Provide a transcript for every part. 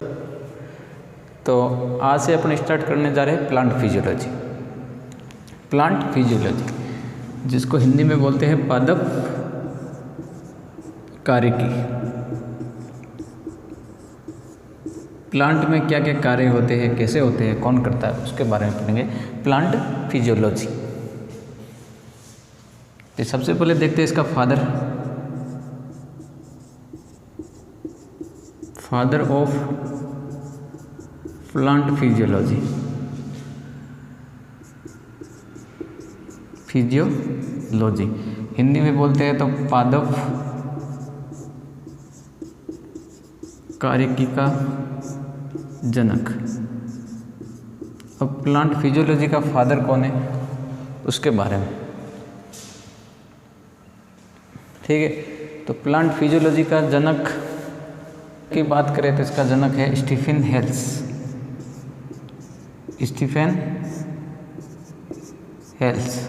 तो आज से अपन स्टार्ट करने जा रहे हैं प्लांट फिजियोलॉजी। प्लांट फिजियोलॉजी जिसको हिंदी में बोलते हैं पादप कार्यकी। प्लांट में क्या क्या कार्य होते हैं, कैसे होते हैं, कौन करता है, उसके बारे में पढ़ेंगे प्लांट फिजियोलॉजी। तो सबसे पहले देखते हैं इसका father of plant physiology Hindi में बोलते हैं तो पादप कार्यकी का जनक। अब प्लांट फिजियोलॉजी का फादर कौन है उसके बारे में, ठीक है। तो प्लांट फिजियोलॉजी का जनक की बात करें तो इसका जनक है स्टीफन हेल्स।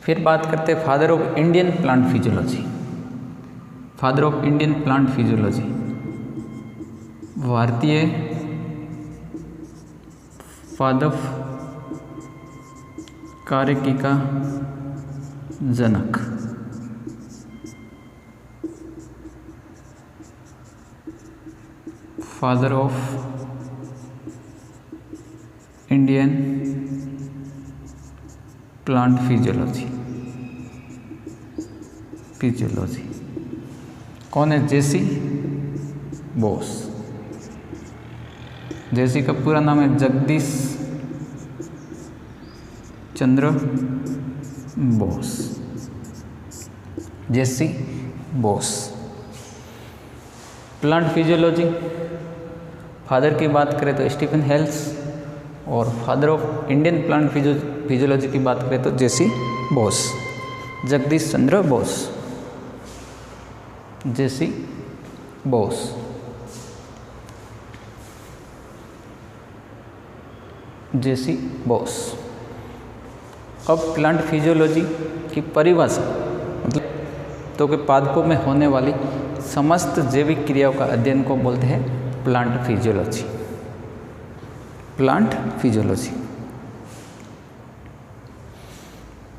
फिर बात करते हैं father of Indian plant physiology, भारतीय पादप कार्यकी का जनक। Father of Indian plant physiology कौन है? जेसी बोस। जेसी का पूरा नाम है Jagdish Chandra Bose. J C Bose. Plant physiology father की बात करें तो स्टीफन हेल्स, और father of Indian plant physiology की बात करें तो जेसी बोस, जगदीश चंद्र बोस, जेसी बोस। अब प्लांट फिजियोलॉजी की परिभाषा मतलब तो कि पादपों में होने वाली समस्त जैविक क्रियाओं का अध्ययन को बोलते हैं प्लांट फिजियोलॉजी।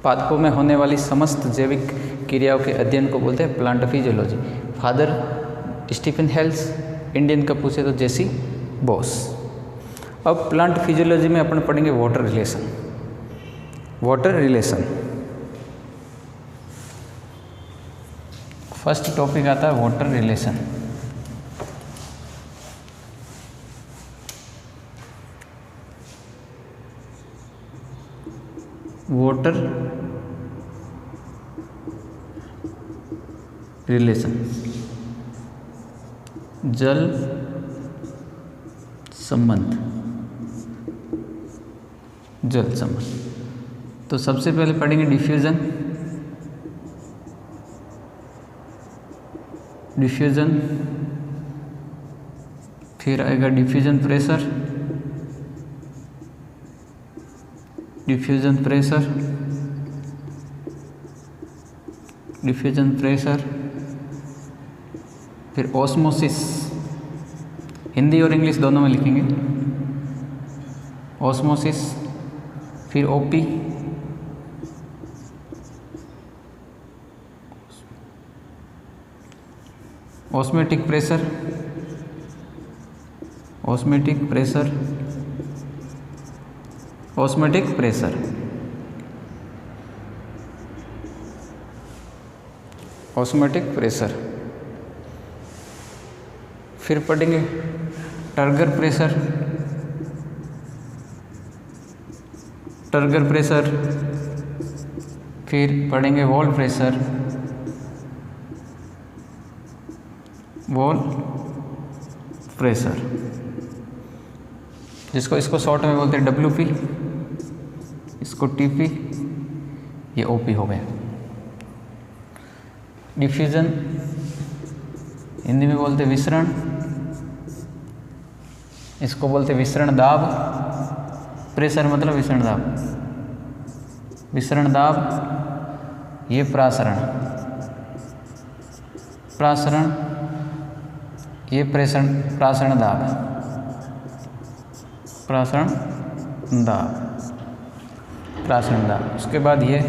पादपों में होने वाली समस्त जैविक क्रियाओं के अध्ययन को बोलते हैं plant physiology. Father Stephen Hales, Indian का पूछे तो जेसी बोस। अब प्लांट फिजियोलॉजी में अपन पढ़ेंगे वाटर रिलेशन। फर्स्ट टॉपिक आता है वाटर रिलेशन। वाटर रिलेशन, जल संबंध। तो सबसे पहले पढ़ेंगे डिफ्यूजन, फिर आएगा डिफ्यूजन प्रेशर, फिर ऑस्मोसिस, हिंदी और इंग्लिश दोनों में लिखेंगे ऑस्मोसिस, फिर ओपी, ऑस्मेटिक प्रेशर, फिर पढ़ेंगे टर्गर प्रेशर, फिर पढ़ेंगे वॉल प्रेशर, इसको शॉर्ट में बोलते हैं WP, इसको TP, ये OP हो गया। डिफ्यूजन हिंदी में बोलते विसरण, इसको बोलते विसरण दाब। प्रेशर मतलब विसरण दाब, ये प्रासरण, ये प्रासरण दाब, प्रासरण दाब। उसके बाद ये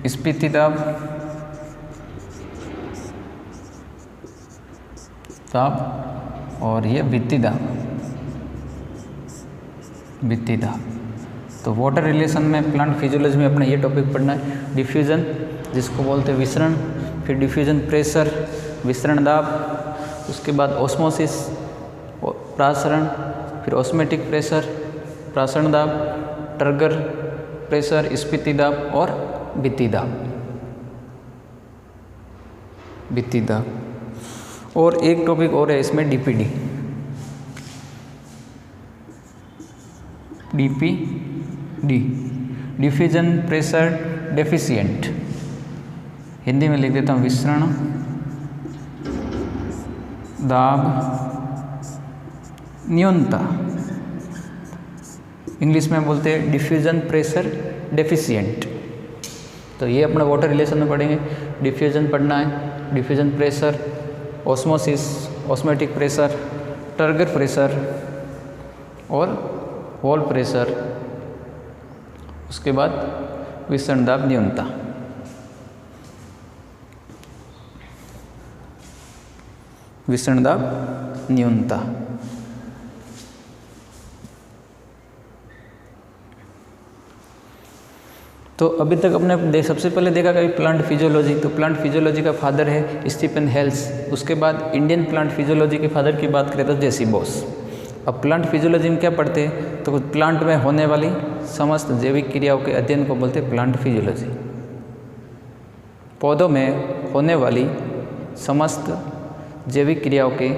स्फीति दाब, और ये भित्ति दाब। तो वाटर रिलेशन में प्लांट फिजियोलॉजी में अपना ये टॉपिक पढ़ना है, डिफ्यूजन जिसको बोलते हैं विसरण, फिर डिफ्यूजन प्रेशर, विसरण दाब, उसके बाद ऑस्मोसिस प्रासरण, फिर ऑस्मेटिक प्रेशर, प्रासरण दाब, टर्गर प्रेशर, स्फीति दाब और भित्ति दाब। और एक टॉपिक और है इसमें DPD, diffusion pressure deficient, Hindi में लिख देता हूँ विसरण दाब न्यूनता, इंग्लिश में बोलते हैं डिफ्यूजन प्रेशर डेफिशिएंट। तो ये अपना वाटर रिलेशन में पढ़ेंगे, डिफ्यूजन पढ़ना है, diffusion pressure, osmosis, osmotic pressure, turgor pressure और वॉल प्रेशर, उसके बाद विसरण दाब न्यूनता। तो अभी तक अपने सबसे पहले देखा कि प्लांट फिजियोलॉजी, तो प्लांट फिजियोलॉजी का फादर है स्टीफन हेल्स। उसके बाद इंडियन प्लांट फिजियोलॉजी के फादर की बात करें तो जेसी बॉस। अब प्लांट फिजियोलॉजी में क्या पढ़ते हैं, तो प्लांट में होने वाली समस्त जैविक क्रियाओं के अध्ययन को बोलते हैं प्लांट फिजियोलॉजी। पौधों में होने वाली समस्त जैविक क्रियाओं के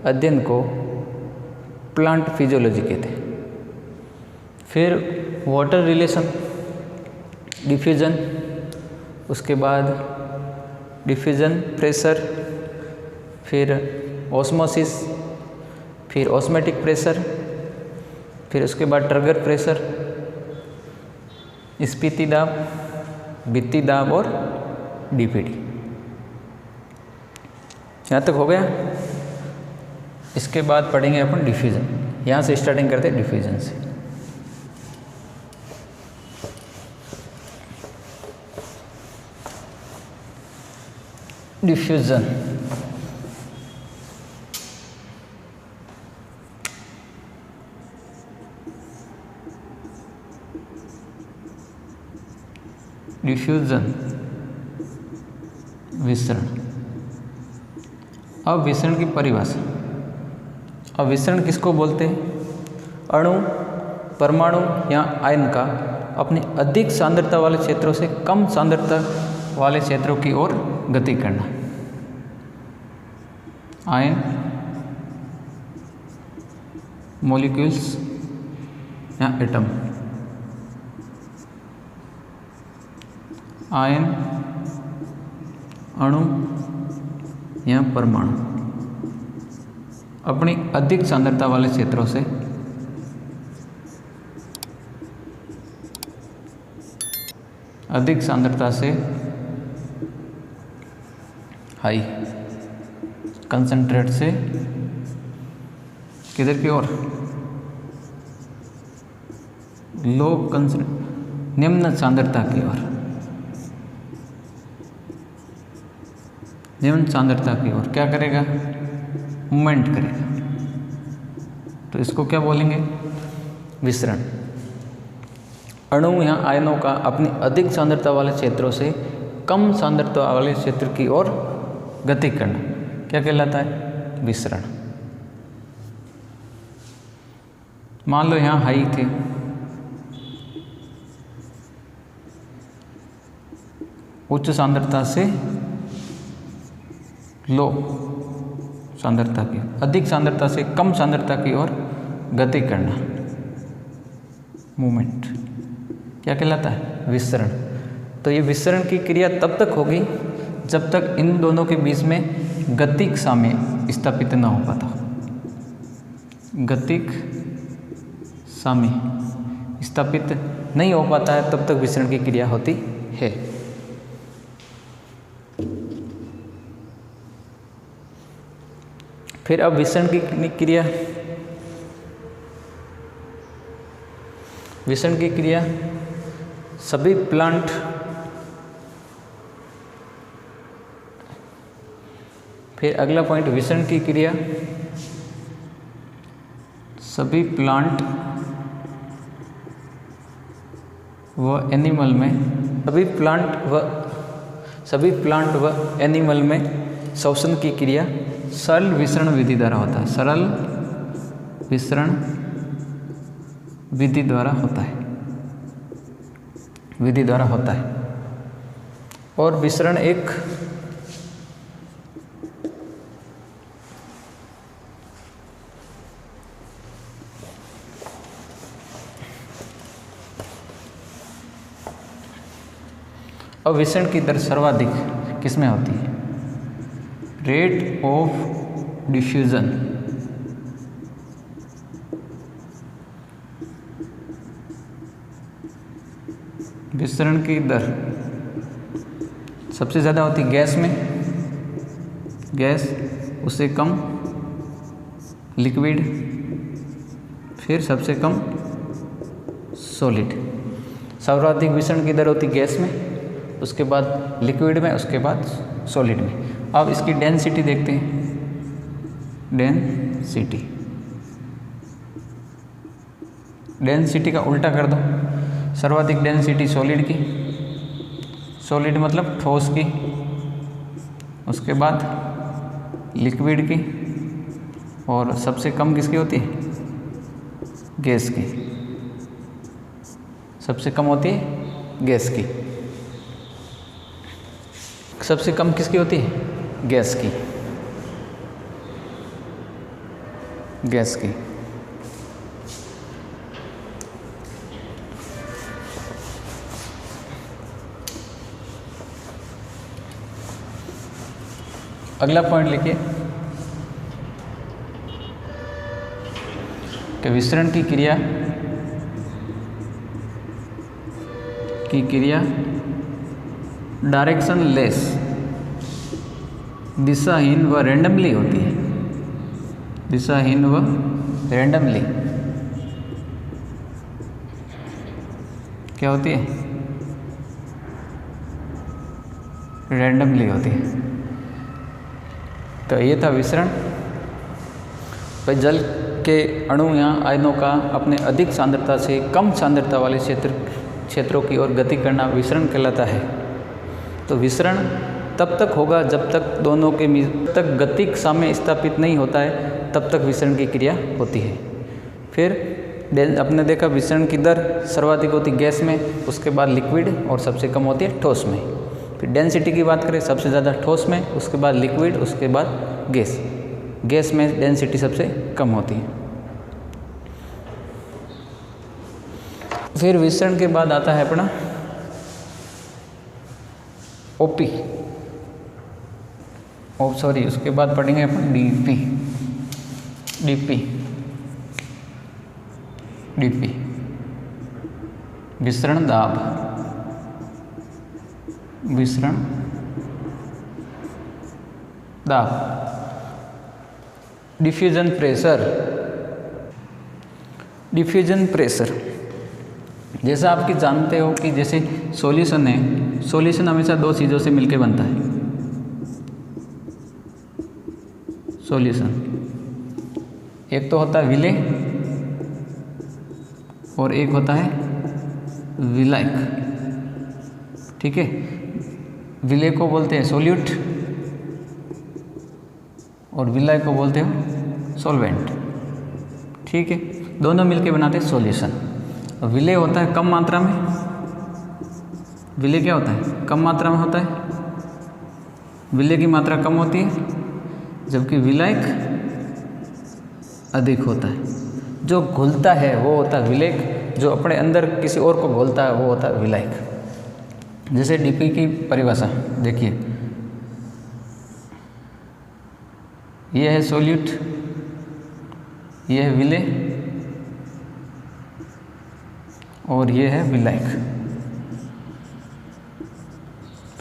अध्ययन को प्लांट फिजियोलॉजी कहते हैं। फिर वाटर रिलेशन, डिफ्यूजन, उसके बाद डिफ्यूजन प्रेशर, फिर ऑस्मोसिस, फिर ऑस्मेटिक प्रेशर, फिर उसके बाद टर्गर प्रेशर, स्फीति दाब, भित्ति दाब और डीपीडी। यहाँ तक हो गया। इसके बाद पढ़ेंगे अपन डिफ्यूजन। यहाँ से स्टार्टिंग करते हैं डिफ्यूजन से। डिफ्यूजन विसरण। अब विसरण की परिभाषा। अब विसरण किसको बोलते हैं? अणु, परमाणु या आयन का अपनी अधिक सांद्रता वाले क्षेत्रों से कम सांद्रता वाले क्षेत्रों की ओर गति करना। आयन, मॉलिक्यूल्स या एटम, आयन, अणु या परमाणु अपनी अधिक सांद्रता वाले क्षेत्रों से अधिक सांद्रता से हाई कंसंट्रेट से किधर की ओर? लो निम्न सांद्रता की ओर, निम्न सांद्रता की ओर क्या करेगा? मूवमेंट करेगा। तो इसको क्या बोलेंगे? विसरण। अणु या आयनों का अपनी अधिक सांद्रता वाले क्षेत्रों से कम सांद्रता वाले क्षेत्र की ओर गति करना क्या कहलाता है? विसरण। मान लो यहाँ हाई थे, उच्च सांद्रता से लो सांद्रता की, अधिक सांद्रता से कम सांद्रता की ओर गति करना, मूवमेंट क्या कहलाता है? विसरण। तो ये विसरण की क्रिया तब तक होगी जब तक इन दोनों के बीच में गतिक साम्य स्थापित न हो पाता। गतिक साम्य स्थापित नहीं हो पाता है तब तक विसरण की क्रिया होती है। फिर अब विसरण की क्रिया, विसरण की क्रिया सभी प्लांट फिर अगला पॉइंट विसरण की क्रिया सभी प्लांट व एनिमल में, सभी प्लांट व एनिमल में श्वसन की क्रिया सरल विसरण विधि द्वारा होता है, सरल विसरण विधि द्वारा होता है, विधि द्वारा होता है। और विसरण एक अब विसरण की दर सर्वाधिक किसमें होती है? रेट ऑफ डिफ्यूजन, विसरण की दर सबसे ज़्यादा होती है गैस में, गैस, उससे कम लिक्विड, फिर सबसे कम सॉलिड। सर्वाधिक विसरण की दर होती गैस में, उसके बाद लिक्विड में, उसके बाद सॉलिड में। अब इसकी डेंसिटी देखते हैं, डेंसिटी, डेंसिटी का उल्टा कर दो, सर्वाधिक डेंसिटी सॉलिड की, सॉलिड मतलब ठोस की, उसके बाद लिक्विड की, और सबसे कम किसकी होती है? गैस की, सबसे कम होती है गैस की। सबसे कम किसकी होती है? गैस की, गैस की। अगला पॉइंट लिखिए कि विसरण की क्रिया डायरेक्शन लेस, दिशाहीन व रैंडमली होती है, दिशाहीन व रैंडमली क्या होती है? रैंडमली होती है। तो ये था विसरण। भाई जल के अणु या आयनों का अपने अधिक सांद्रता से कम सांद्रता वाले क्षेत्रों की ओर गति करना विसरण कहलाता है। तो विसरण तब तक होगा जब तक दोनों के तक गतिक साम्य स्थापित नहीं होता है, तब तक विसरण की क्रिया होती है। फिर अपने देखा विसरण की दर सर्वाधिक होती गैस में, उसके बाद लिक्विड, और सबसे कम होती है ठोस में। फिर डेंसिटी की बात करें, सबसे ज़्यादा ठोस में, उसके बाद लिक्विड, उसके बाद गैस। गैस में डेंसिटी सबसे कम होती है। फिर विसरण के बाद आता है अपना ओपी, सॉरी उसके बाद पढ़ेंगे अपन डीपी, डीपी विसरण दाब, विसरण दाब। डिफ्यूजन प्रेशर, डिफ्यूजन प्रेशर जैसा आपकी जानते हो कि जैसे सॉल्यूशन है, सॉल्यूशन हमेशा दो चीज़ों से मिलकर बनता है। सॉल्यूशन एक तो होता है विलेय और एक होता है विलायक, ठीक है। विलेय को बोलते हैं सोल्यूट और विलायक को बोलते हो सॉल्वेंट, ठीक है। दोनों मिलके बनाते हैं सॉल्यूशन। विलेय होता है कम मात्रा में, विलेय क्या होता है? कम मात्रा में होता है, विलेय की मात्रा कम होती है, जबकि विलायक अधिक होता है। जो घुलता है वो होता है विलेयक, जो अपने अंदर किसी और को घोलता है वो होता है विलायक। जैसे डीपी की परिभाषा देखिए, यह है सोल्यूट, यह है विलेय और यह है विलायक।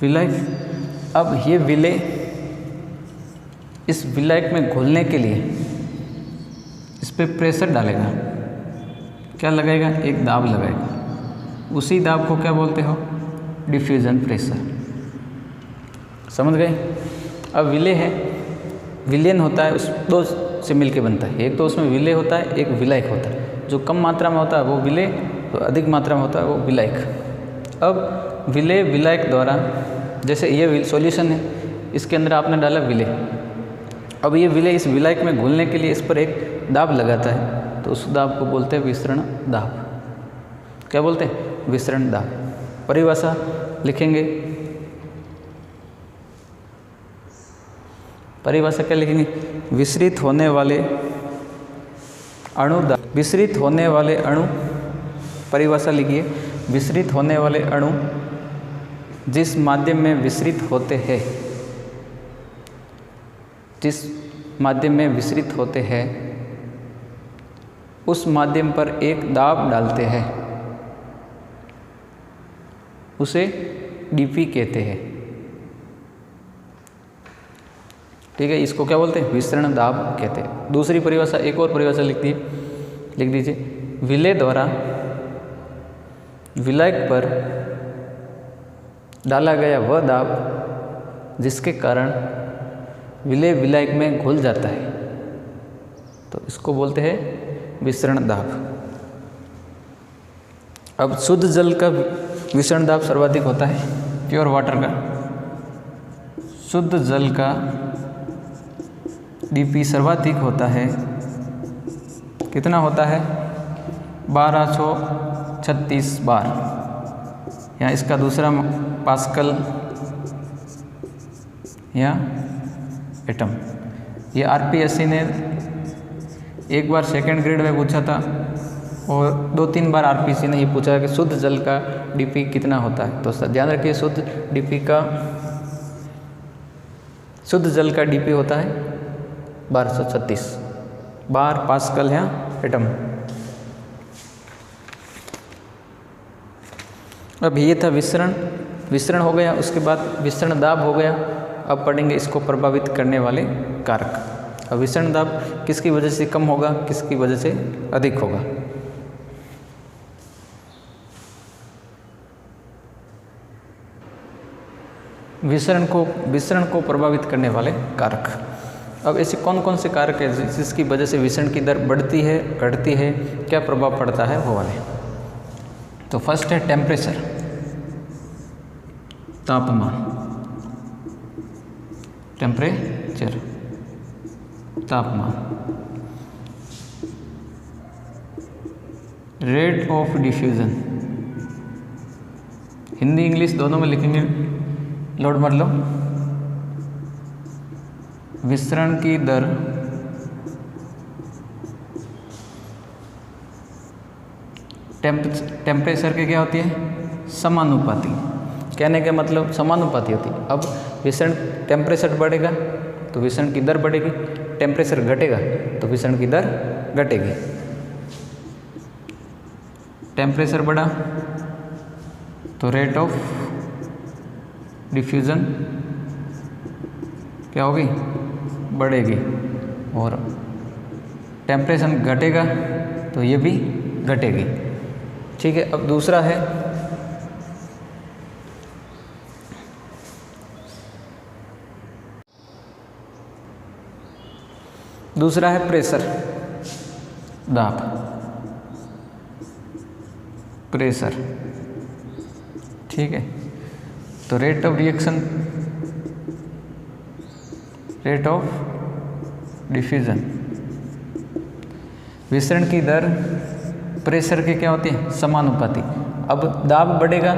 विलायक, अब ये विलेय इस विलायक में घुलने के लिए इस पे प्रेशर डालेगा, क्या लगाएगा, एक दाब लगाएगा। उसी दाब को क्या बोलते हो, डिफ्यूज़न प्रेशर। समझ गए। अब विलेय है, विलयन होता है, उस दो से मिलके बनता है। एक तो उसमें विलेय होता है, एक विलायक होता है। जो कम मात्रा में होता है वो विलेय, तो अधिक मात्रा में होता है वो विलायक। अब विलेय विलायक द्वारा, जैसे ये सॉल्यूशन है, इसके अंदर आपने डाला विलेय। अब ये विलेय इस विलायक में घुलने के लिए इस पर एक दाब लगाता है, तो उस दाब को बोलते हैं विसरण दाब। क्या बोलते हैं, विसरण दाब। परिभाषा लिखेंगे, परिभाषा क्या लिखेंगे, विसरित होने वाले अणु दाब। विसरित होने वाले अणु, परिभाषा लिखिए, विसरित होने वाले अणु जिस माध्यम में विसरित होते हैं, जिस माध्यम में विसरित होते हैं उस माध्यम पर एक दाब डालते हैं, उसे डीपी कहते हैं। ठीक है, इसको क्या बोलते हैं, विसरण दाब कहते हैं। दूसरी परिभाषा, एक और परिभाषा लिख दीजिए, विलेय द्वारा विलायक पर डाला गया वह दाब जिसके कारण विलेय विलायक में घुल जाता है, तो इसको बोलते हैं विसरण दाब। अब शुद्ध जल का विसरण दाब सर्वाधिक होता है, प्योर वाटर का। शुद्ध जल का डीपी सर्वाधिक होता है, कितना होता है, 1236 बार। या इसका दूसरा पास्कल या एटम। ये आरपीएससी ने एक बार सेकंड ग्रेड में पूछा था और 2-3 बार आरपीएससी ने ये पूछा कि शुद्ध जल का डीपी कितना होता है। तो ध्यान रखिए, शुद्ध जल का डीपी होता है 1236 बार पास्कल या एटम। अब ये था विसरण हो गया, उसके बाद विसरण दाब हो गया। अब पढ़ेंगे इसको प्रभावित करने वाले कारक। अब विसरण दाब किसकी वजह से कम होगा, किसकी वजह से अधिक होगा। विसरण को प्रभावित करने वाले कारक। अब ऐसे कौन कौन से कारक है जिसकी वजह से विसरण की दर बढ़ती है, घटती है, क्या प्रभाव पड़ता है, वो वाले। तो फर्स्ट है टेम्परेचर, तापमान। टेम्परेचर, तापमान। Rate of diffusion, Hindi English दोनों में लिखेंगे, लोड मत लो। विसरण की दर टेम्परेचर के क्या होती है, समानुपाती। कहने का मतलब समानुपाती होती है। अब विसरण, टेम्परेचर बढ़ेगा तो विसरण की दर बढ़ेगी, टेम्परेचर घटेगा तो विसरण की दर घटेगी। टेम्परेचर बढ़ा तो रेट ऑफ डिफ्यूज़न क्या होगी, बढ़ेगी, और टेम्परेचर घटेगा तो ये भी घटेगी। ठीक है। अब दूसरा है प्रेशर, दाब, प्रेशर। ठीक है। तो rate of reaction, rate of diffusion, विसरण की दर प्रेशर के क्या होती है, समानुपाती। अब दाब बढ़ेगा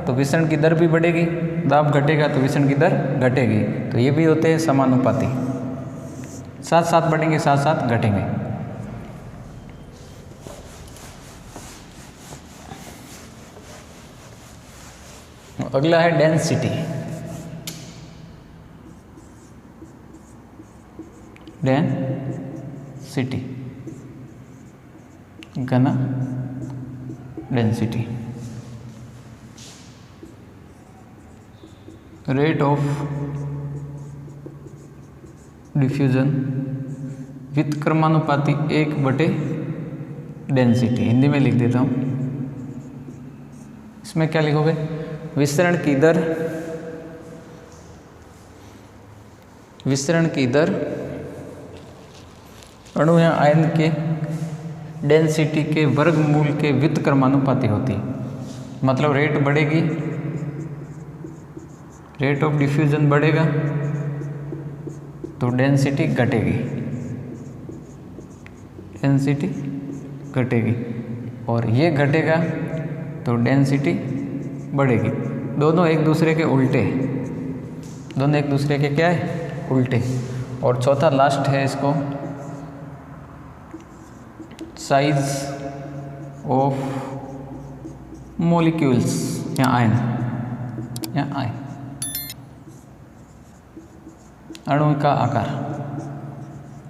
तो विसरण की दर भी बढ़ेगी, दाब घटेगा तो विसरण की दर घटेगी, तो ये भी होते हैं समानुपाती। साथ साथ बढ़ेंगे, साथ साथ घटेंगे। अगला है डेंसिटी। डेंसिटी, घन density. Rate of diffusion with क्रमानुपाती 1/, डेंसिटी। हिंदी में लिख देता हूँ। इसमें क्या लिखोगे? विसरण की दर, विसरण की दर अणु या आयन के डेंसिटी के वर्गमूल के व्युत्क्रमानुपाती होती है। मतलब रेट बढ़ेगी, रेट ऑफ डिफ्यूजन बढ़ेगा तो डेंसिटी घटेगी, डेंसिटी घटेगी, और ये घटेगा तो डेंसिटी बढ़ेगी। दोनों एक दूसरे के उल्टे, दोनों एक दूसरे के क्या है? उल्टे। और चौथा लास्ट है इसको, साइज ऑफ मॉलिक्यूल्स या आयन, या आयन, अणु का आकार।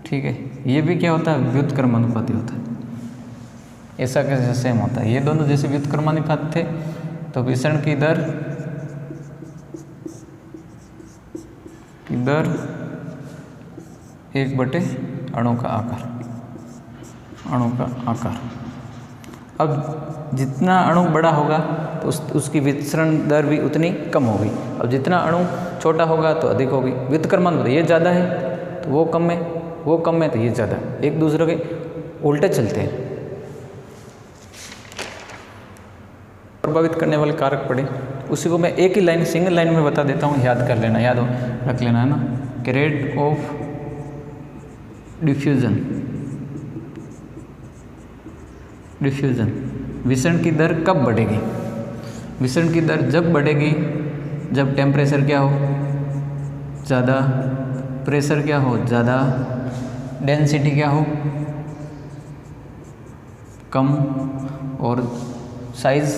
ठीक है, ये भी क्या होता है? व्युत्क्रमानुपाती होता है। ऐसा कैसे सेम होता है? ये दोनों जैसे व्युत्क्रमानुपाती थे तो विसरण की दर, एक बटे अणु का आकार, अणु का आकार। अब जितना अणु बड़ा होगा तो उसकी विसरण दर भी उतनी कम होगी। अब जितना अणु छोटा होगा तो अधिक होगी। व्युत्क्रमानुपाती, ये ज़्यादा है तो वो कम है, वो कम है तो ये ज़्यादा, एक दूसरे के उल्टे चलते हैं। प्रभावित करने वाले कारक पड़े, उसी को मैं एक ही लाइन, सिंगल लाइन में बता देता हूँ, याद कर लेना, याद रख लेना है ना, कि रेट ऑफ डिफ्यूजन, डिफ्यूजन विसरण की दर कब बढ़ेगी? विसरण की दर जब बढ़ेगी जब टेम्परेचर क्या हो? ज़्यादा, प्रेशर क्या हो? ज़्यादा, डेंसिटी क्या हो? कम, और साइज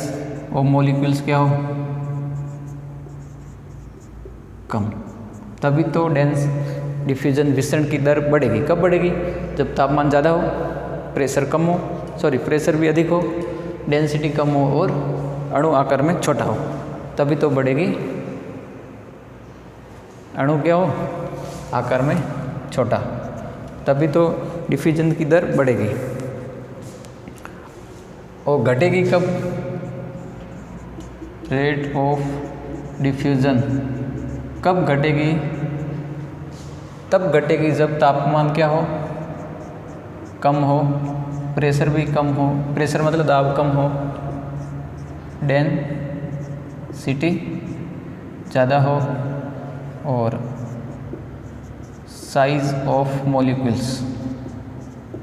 ऑफ मॉलिक्यूल्स क्या हो? कम। तभी तो डिफ्यूजन विसरण की दर बढ़ेगी। कब बढ़ेगी? जब तापमान ज़्यादा हो, प्रेशर कम हो, प्रेशर भी अधिक हो, डेंसिटी कम हो और अणु आकार में छोटा हो, तभी तो बढ़ेगी। अणु क्या हो? आकार में छोटा, तभी तो डिफ्यूजन की दर बढ़ेगी। और घटेगी कब? रेट ऑफ डिफ्यूजन कब घटेगी? तब घटेगी जब तापमान क्या हो? कम हो, प्रेशर भी कम हो, प्रेशर मतलब दाब कम हो, डेंसिटी ज़्यादा हो, और साइज ऑफ मॉलिक्यूल्स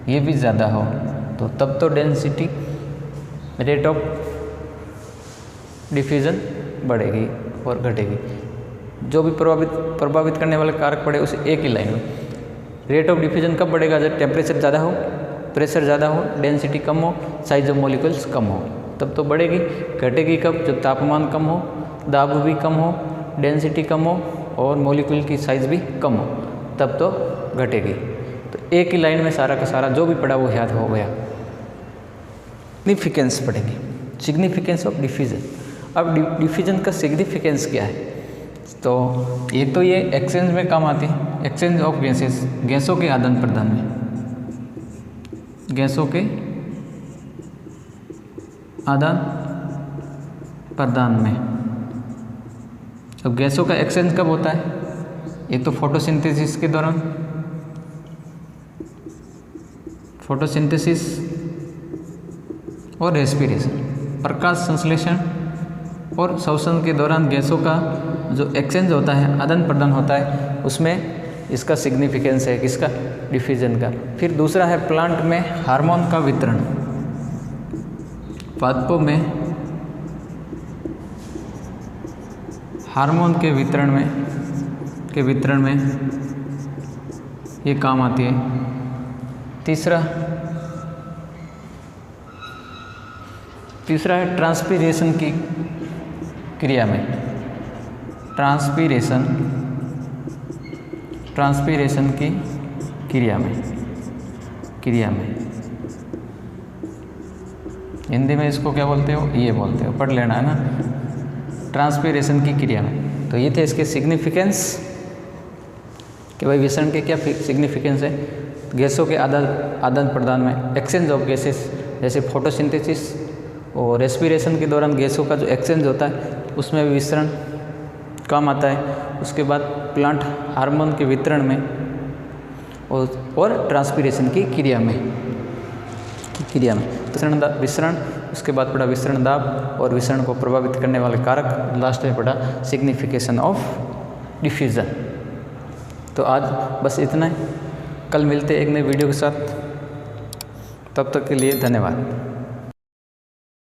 ये भी ज़्यादा हो, तो तब तो डेंसिटी, रेट ऑफ डिफ्यूजन बढ़ेगी और घटेगी। जो भी प्रभावित करने वाले कारक पड़े उसे एक ही लाइन में, रेट ऑफ डिफ्यूजन कब बढ़ेगा? जब टेम्परेचर ज़्यादा हो, प्रेशर ज़्यादा हो, डेंसिटी कम हो, साइज ऑफ मॉलिक्यूल्स कम हो, तब तो बढ़ेगी। घटेगी कब? जब तापमान कम हो, दाब भी कम हो, डेंसिटी कम हो और मॉलिक्यूल की साइज़ भी कम हो, तब तो घटेगी। तो एक ही लाइन में सारा का सारा जो भी पढ़ा वो याद हो गया। सिग्निफिकेंस पढ़ेंगे, सिग्निफिकेंस ऑफ डिफ्यूजन। अब डिफ्यूजन का सिग्निफिकेंस क्या है? तो एक तो ये एक्सचेंज में काम आती है, एक्सचेंज ऑफ गैसेस, गैसों के आदान प्रदान में, गैसों के आदान प्रदान में। अब गैसों का एक्सचेंज कब होता है? एक तो फोटोसिंथेसिस के दौरान, फोटोसिंथेसिस और रेस्पिरेशन, प्रकाश संश्लेषण और श्वसन के दौरान गैसों का जो एक्सचेंज होता है, आदान प्रदान होता है, उसमें इसका सिग्निफिकेंस है, किसका? डिफ्यूजन का। फिर दूसरा है प्लांट में हार्मोन का वितरण, पादपों में हार्मोन के वितरण में ये काम आती है। तीसरा है ट्रांसपीरेशन की क्रिया में, ट्रांसपीरेशन की क्रिया में हिंदी में इसको क्या बोलते हो? ये बोलते हो, पढ़ लेना है ना, ट्रांसपीरेशन की क्रिया में। तो ये थे इसके सिग्निफिकेंस। कि भाई विसरण के क्या सिग्निफिकेंस है। गैसों के आदान प्रदान में, एक्सचेंज ऑफ गैसेस, जैसे फोटोसिंथेसिस और रेस्पिरेशन के दौरान गैसों का जो एक्सचेंज होता है उसमें भी विसरण काम आता है। उसके बाद प्लांट हार्मोन के वितरण में और ट्रांसपीरेशन की क्रिया में तो विसरण, उसके बाद पढ़ा विसरण दाब और विसरण को प्रभावित करने वाले कारक, लास्ट में पढ़ा सिग्निफिकेशन ऑफ डिफ्यूज़न। तो आज बस इतना ही, कल मिलते हैं एक नए वीडियो के साथ, तब तक के लिए धन्यवाद।